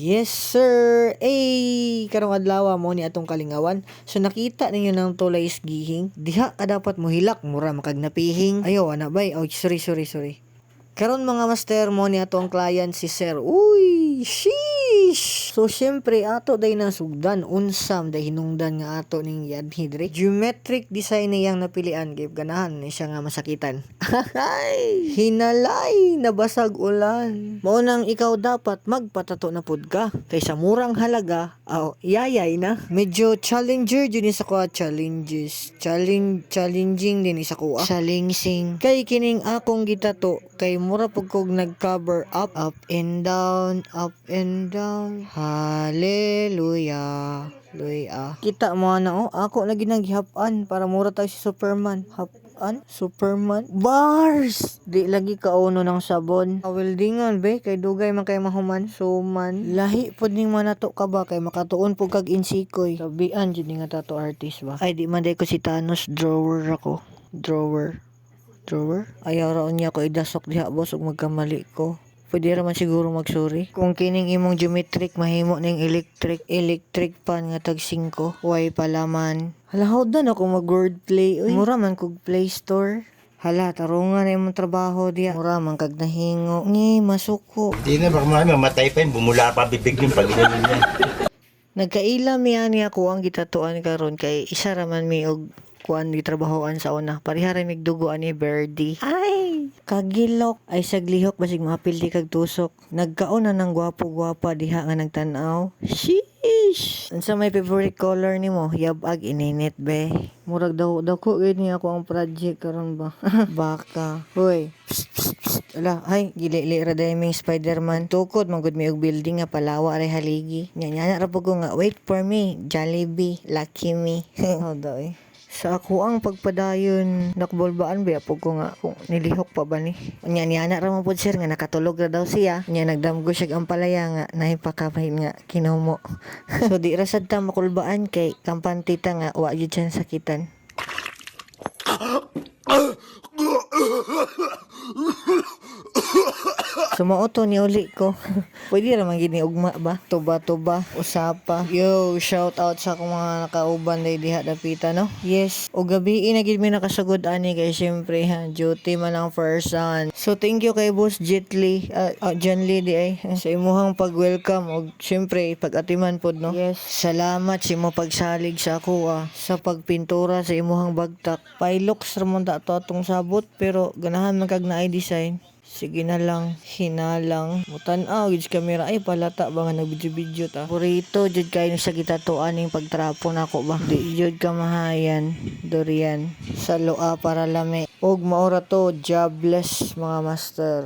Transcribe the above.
Yes sir! Karong adlaw mo ni atong kalingawan. So nakita ninyo ng tulay gihing. Diha ka dapat mohilak mura makag napihing. Ayo ana bay. Oh, sorry. Karon mga master mo ni atong client si Sir. Uy, sheesh. So syempre ato day nasugdan unsam day hinungdan nga ato ning yadhidre. Geometric design niyang napilian kay ganahan ni siya nga masakitan. Hinalay nabasag ulan. Mao nang ikaw dapat magpatato na pud ka kaysa murang halaga. Yayay na. Medyo challenger jud ni sa kuha challenges. Challenging din sa kuha. Challenging. Kay kining akong gitato kay mura pag kog nag-cover up and down. Hallelujah. Kita mo na ako na ginaghihapan para mura tayo si Superman. Superman bars di lagi kauno ng sabon weldingan be kay dugay man kay mahuman suman lahi pud ning manato ka ba kay makatuon pug kag insikoy sabian jud ni nga tattoo artist ba ay di man day ko si Thanos drawer ayaw ra unya ko idasok diha boss ug magkamali ko. Pwede raman siguro magsuri. Kung kining imong geometric mahimo ning electric pan nga tag 5, way palaman. Halahod na ako mag-wordplay. Mura man kog Play Store. Hala, tarungan na imong trabaho diya. Mura man kag nahingo. Masuko. Di na, baka mamatay pa yun. Bumula pa bibig yung pag-inom niya. Nagkaila niya ako ang gitatuan karon kay isa raman mi og kuan gitrabahoan sa una. Parihara migdugo ani Birdie. Ay, kagilok ay saglihok basig mapildi kag tusok. Nagkaon na ng gwapo-gwapa diha nga nagtan-aw. Sheesh. Unsa may favorite color nimo? Yabag ininit be. Murag daw ko gid ni ako ang project karon ba. Baka. Hoy. Ala, ay gili ra daming Spider-Man. Tukod man gud mi og building nga palawa ray haligi. Nya ra pud ko nga wait for me. Jollibee, Lucky Me. Hodoy. Sa ako ang pagpadayon nakbolbaan ba po ko nga kung nilihok pa ba ni niya na ra mo pud sir nga nakatulog ra daw siya nya nagdamgo siya ang palaya nga nahipakapahin nga kinumo. So di ra sad ta makulbaan kay kampantita nga wa gyud siya sakitan. Sumauto ni uli ko. Pwede raman gini ugma ba? Tuba, usapa. Yo, shout out sa akong mga nakauban day diha dapita no. Yes, o gabi na gid mi nakasugod ani kay syempre duty man ang first son. So thank you kay Boss Jetly, John Lee di ay sa imuhang pag-welcome og syempre pag-atiman pod no. Yes, salamat sa imo pagsalig sa ako sa pagpintura sa imuhang bagtak. Pailoks ra man ta atong sabot pero ganahan man kag naay design. Sige na lang, hinalang. Mutan-aw, gid kamera ay palata ba nga nag-video ta. Purito jud kay sa gitatuan ning pagtrapo nako ba. Di jud ka mahayan, durian. Sa loa para lami. Og maora to, jobless mga master.